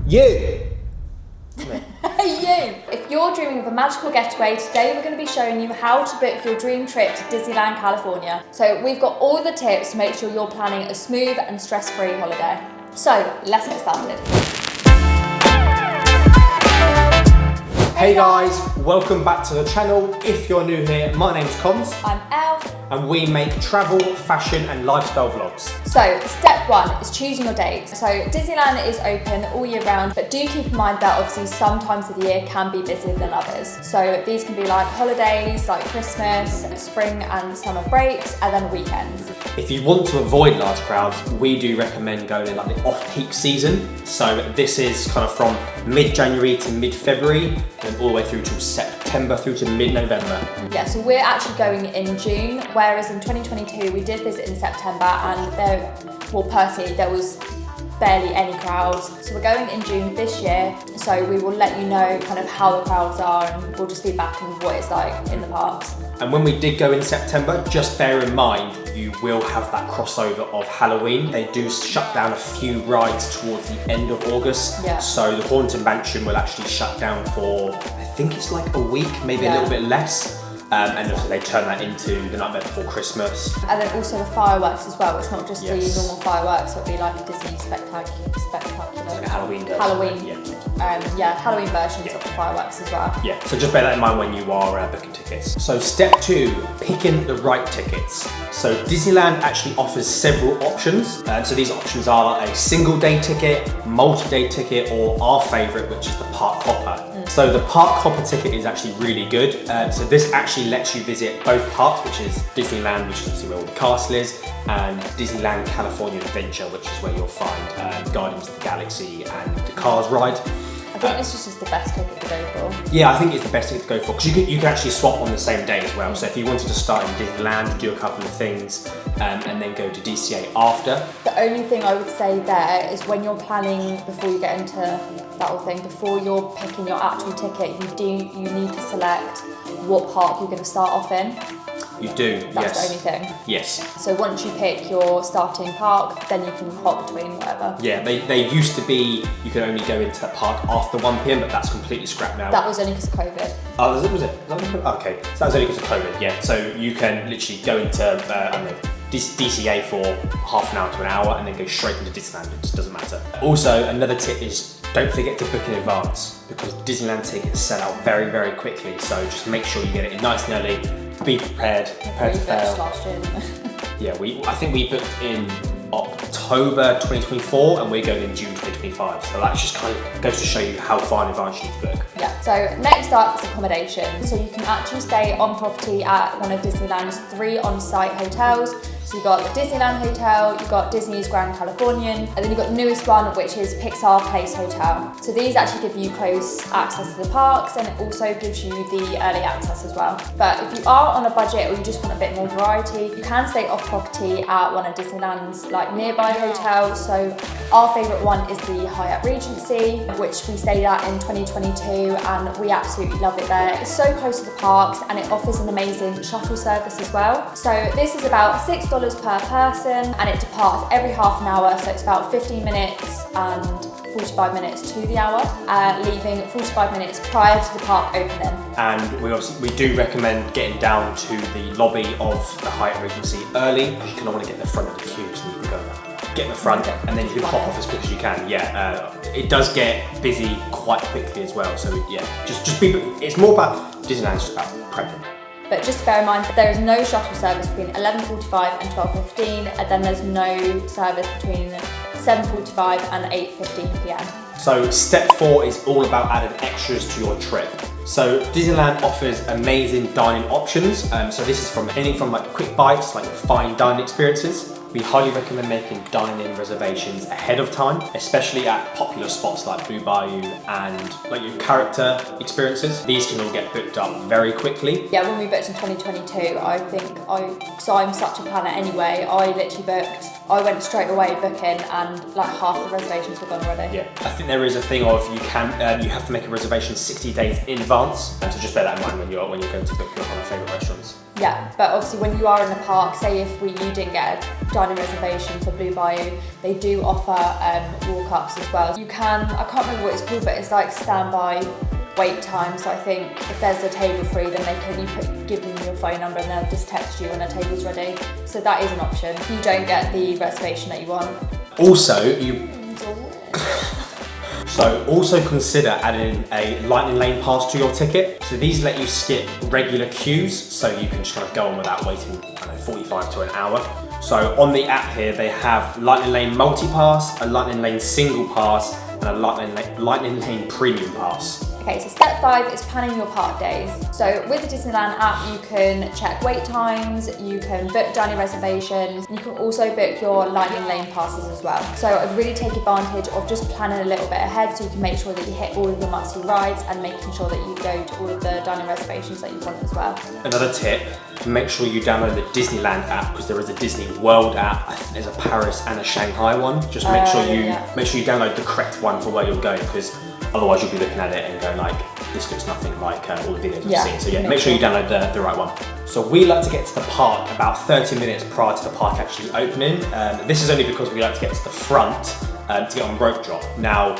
You! You! If you're dreaming of a magical getaway, today we're going to be showing you how to book your dream trip to Disneyland California. So we've got all the tips to make sure you're planning a smooth and stress-free holiday. So let's get started. Hey guys, welcome back to the channel. If you're new here, my name's Cons. I'm Elle. And we make travel, fashion and lifestyle vlogs. So step one is choosing your dates. So Disneyland is open all year round, but do keep in mind that obviously some times of the year can be busier than others. So these can be like holidays, like Christmas, spring and summer breaks, and then weekends. If you want to avoid large crowds, we do recommend going in like the off-peak season. So this is kind of from mid-January to mid-February and all the way through to September through to mid-November. Yeah, so we're actually going in June, whereas in 2022 we did visit in September and personally there was barely any crowds. So we're going in June this year, so we will let you know kind of how the crowds are and we'll just be back and what it's like in the parks. And when we did go in September, just bear in mind, you will have that crossover of Halloween. They do shut down a few rides towards the end of August. Yeah. So the Haunted Mansion will actually shut down for, I think it's like a week, maybe a little bit less. And also they turn that into the nightmare before Christmas. And then also the fireworks as well. It's not just the normal fireworks, it'll be like a Disney spectacular. Like a Halloween version. Halloween versions of the fireworks as well. Yeah, so just bear that in mind when you are booking tickets. So step two, picking the right tickets. So Disneyland actually offers several options. So these options are a single day ticket, multi-day ticket, or our favorite, which is the Park Hopper. So the Park Hopper ticket is actually really good. So this actually lets you visit both parks, which is Disneyland, which is obviously where all the castle is, and Disneyland California Adventure, which is where you'll find Guardians of the Galaxy and the Cars ride. I think this is just the best ticket to go for. Yeah, I think it's the best ticket to go for because you can actually swap on the same day as well. So if you wanted to start in Disneyland, do a couple of things, and then go to DCA after. The only thing I would say there is when you're planning, before you get into that whole thing, before you're picking your actual ticket, you need to select what park you're going to start off in. You do, That's the only thing. Yes. So once you pick your starting park, then you can hop between whatever. Yeah, they used to be, you could only go into that park after 1 PM, but that's completely scrapped now. That was only because of COVID. Oh, was it? Okay, so that was only because of COVID, yeah. So you can literally go into, I don't know, DCA for half an hour to an hour and then go straight into Disneyland, it just doesn't matter. Also, another tip is don't forget to book in advance because Disneyland tickets sell out very, very quickly. So just make sure you get it in nice and early. Be prepared to fail. Last year. Yeah, I think we booked in October 2024 and we're going in June 2025. So that just kind of goes to show you how far in advance you need to book. Yeah, so next up is accommodation. So you can actually stay on property at one of Disneyland's 3 on-site hotels. So you've got the Disneyland Hotel, you've got Disney's Grand Californian, and then you've got the newest one, which is Pixar Place Hotel. So these actually give you close access to the parks, and it also gives you the early access as well. But if you are on a budget or you just want a bit more variety, you can stay off property at one of Disneyland's like nearby hotels. So our favourite one is the Hyatt Regency, which we stayed at in 2022, and we absolutely love it there. It's so close to the parks, and it offers an amazing shuttle service as well. So this is about $6 per person, and it departs every half an hour, so it's about 15 minutes and 45 minutes to the hour, leaving 45 minutes prior to the park opening. And we do recommend getting down to the lobby of the Hyatt Regency early because you can only get in the front of the queue, so you can go get in the front and then you can hop off as quick as you can. Yeah, it does get busy quite quickly as well, so yeah, just be, it's more about Disneyland's just about prepping. But just bear in mind that there is no shuttle service between 11:45 and 12:15, and then there's no service between 7:45 and 8:15 PM. So step 4 is all about adding extras to your trip. So Disneyland offers amazing dining options. So this is from anything from like quick bites, like fine dining experiences. We highly recommend making dine-in reservations ahead of time, especially at popular spots like Blue Bayou and like your character experiences. These can all get booked up very quickly. Yeah, when we booked in 2022, so I'm such a planner anyway, I literally booked, I went straight away booking and like half the reservations were gone already. Yeah, I think there is a thing of you have to make a reservation 60 days in advance, so just bear that in mind when you're going to book your favourite restaurants. Yeah, but obviously when you are in the park, say if you didn't get dining reservation for Blue Bayou, they do offer walk-ups as well. You can, I can't remember what it's called, but it's like standby wait time. So I think if there's a table free, then give them your phone number and they'll just text you when a table's ready. So that is an option if you don't get the reservation that you want. Also, also consider adding a lightning lane pass to your ticket. So these let you skip regular queues, so you can just kind of go on without waiting, I don't know, 45 to an hour. So on the app here, they have lightning lane multi-pass, a lightning lane single pass, and a lightning lane premium pass. Okay, so step 5 is planning your park days. So with the Disneyland app, you can check wait times, you can book dining reservations, and you can also book your lightning lane passes as well. So I'd really take advantage of just planning a little bit ahead so you can make sure that you hit all of your must-see rides and making sure that you go to all of the dining reservations that you want as well. Another tip, make sure you download the Disneyland app, because there is a Disney World app. I think there's a Paris and a Shanghai one. Just make sure you download the correct one for where you're going, because otherwise you'll be looking at it and going like, this looks nothing like all the videos I've seen. So yeah, make sure you download the right one. So we like to get to the park about 30 minutes prior to the park actually opening. This is only because we like to get to the front to get on rope drop. Now,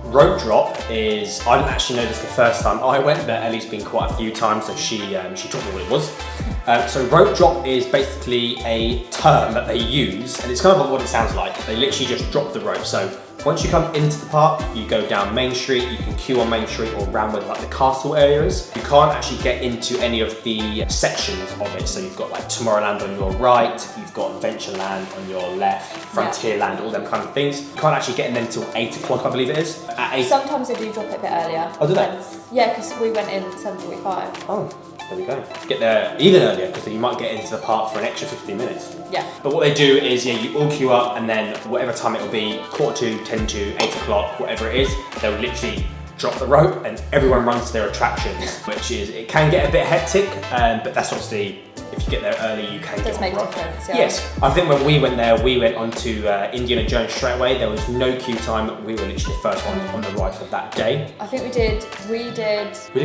rope drop is, I didn't actually know this the first time I went, but Ellie's been quite a few times, so she taught me what it was. So rope drop is basically a term that they use, and it's kind of like what it sounds like. They literally just drop the rope. So once you come into the park, you go down Main Street, you can queue on Main Street or around with like the castle areas. You can't actually get into any of the sections of it. So you've got like Tomorrowland on your right, you've got Adventureland on your left, Frontierland, all them kind of things. You can't actually get in them until 8 o'clock, I believe it is. At 8. Sometimes they do drop it a bit earlier. Oh, do they? Yeah, because we went in at 7:45. Oh. There we go. Get there even earlier, because then you might get into the park for an extra 15 minutes. Yeah. But what they do is, you all queue up, and then whatever time it'll be, 1:45, 10:45, 8 o'clock, whatever it is, they'll literally drop the rope and everyone runs to their attractions, which is, it can get a bit hectic, but that's obviously, if you get there early, you can get on make the rope. a difference, yeah. Yes, I think when we went there, we went onto Indiana Jones straight away. There was no queue time. We were literally the first one on the ride for that day. I think we did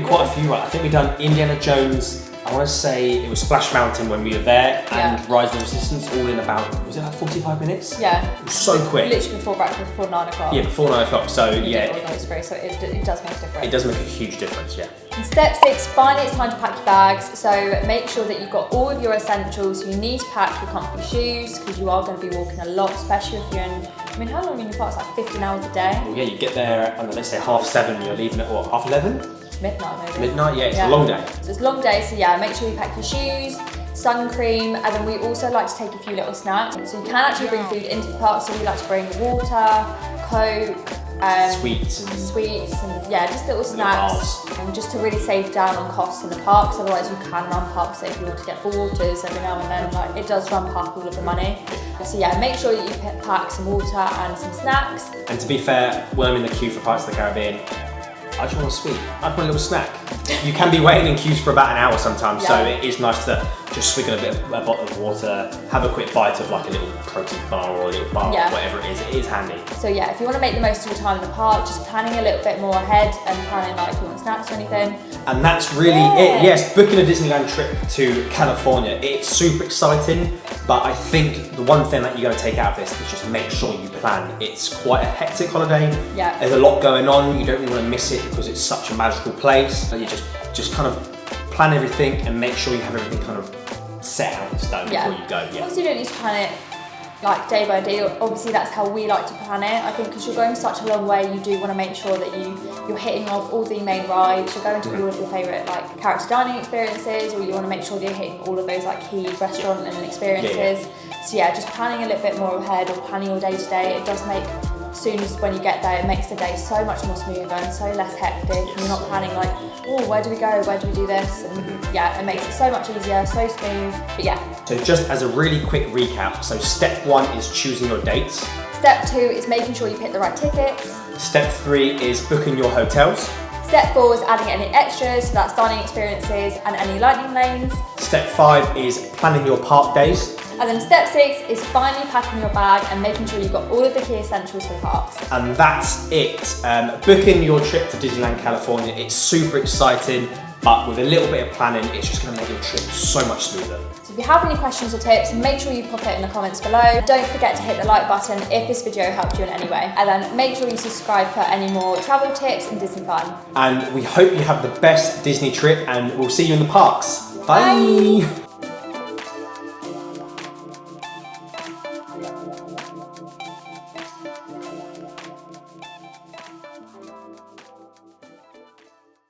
quite a few rides. I think we done Indiana Jones, I want to say it was Splash Mountain when we were there, and Rise of the Resistance all in about, was it like 45 minutes? Yeah. It was so quick. Literally before breakfast, before 9 o'clock. Yeah, before 9 o'clock, so We did all those three, so it does make a difference. It does make a huge difference, yeah. And step 6, finally it's time to pack your bags. So make sure that you've got all of your essentials. You need to pack your comfy shoes, because you are going to be walking a lot, especially if you're in, I mean, how long are you in the park? It's like 15 hours a day. Well, yeah, you get there, I don't know, let's say 7:30, you're leaving at what, 11:30? Midnight maybe. Midnight, yeah, it's a long day. So it's a long day, so yeah, make sure you pack your shoes, sun cream, and then we also like to take a few little snacks. So you can actually bring food into the park, so we like to bring water, Coke, sweets and yeah, just little snacks, and just to really save down on costs in the parks. Otherwise you can run past it if you want to get waters every now and then, like it does run past all of the money. So yeah, make sure that you pack some water and some snacks. And to be fair, when I'm in the queue for Pirates of the Caribbean, I just want a sweet. I just want a little snack. You can be waiting in queues for about an hour sometimes, so it is nice to just swig a bottle of water, have a quick bite of like a little protein bar or a little bar, or whatever it is handy. So yeah, if you want to make the most of your time in the park, just planning a little bit more ahead and planning like if you want snacks or anything. And that's really it. Yes, booking a Disneyland trip to California, it's super exciting, but I think the one thing that you're going to take out of this is just make sure you plan. It's quite a hectic holiday. Yeah. There's a lot going on. You don't really want to miss it because it's such a magical place. So you just kind of plan everything and make sure you have everything kind of set out in stone before you go. Yeah. Obviously you don't need to plan it like day by day. Obviously that's how we like to plan it. I think because you're going such a long way, you do want to make sure that you're hitting off all the main rides, you're going to all of your favourite like character dining experiences, or you want to make sure that you're hitting all of those like key restaurant and experiences. So yeah, just planning a little bit more ahead, or planning your day to day, it does make, as soon as when you get there, it makes the day so much more smoother and so less hectic. And you're not planning like, oh, where do we go, where do we do this? And yeah, it makes it so much easier, so smooth. But yeah. So just as a really quick recap, so step 1 is choosing your dates. Step 2 is making sure you pick the right tickets. Step 3 is booking your hotels. Step 4 is adding any extras, so that's dining experiences and any lightning lanes. Step 5 is planning your park days. And then step 6 is finally packing your bag and making sure you've got all of the key essentials for the parks. And that's it. Booking your trip to Disneyland California, it's super exciting. but with a little bit of planning, it's just going to make your trip so much smoother. So if you have any questions or tips, make sure you pop it in the comments below. Don't forget to hit the like button if this video helped you in any way. And then make sure you subscribe for any more travel tips and Disney fun. And we hope you have the best Disney trip, and we'll see you in the parks. Bye.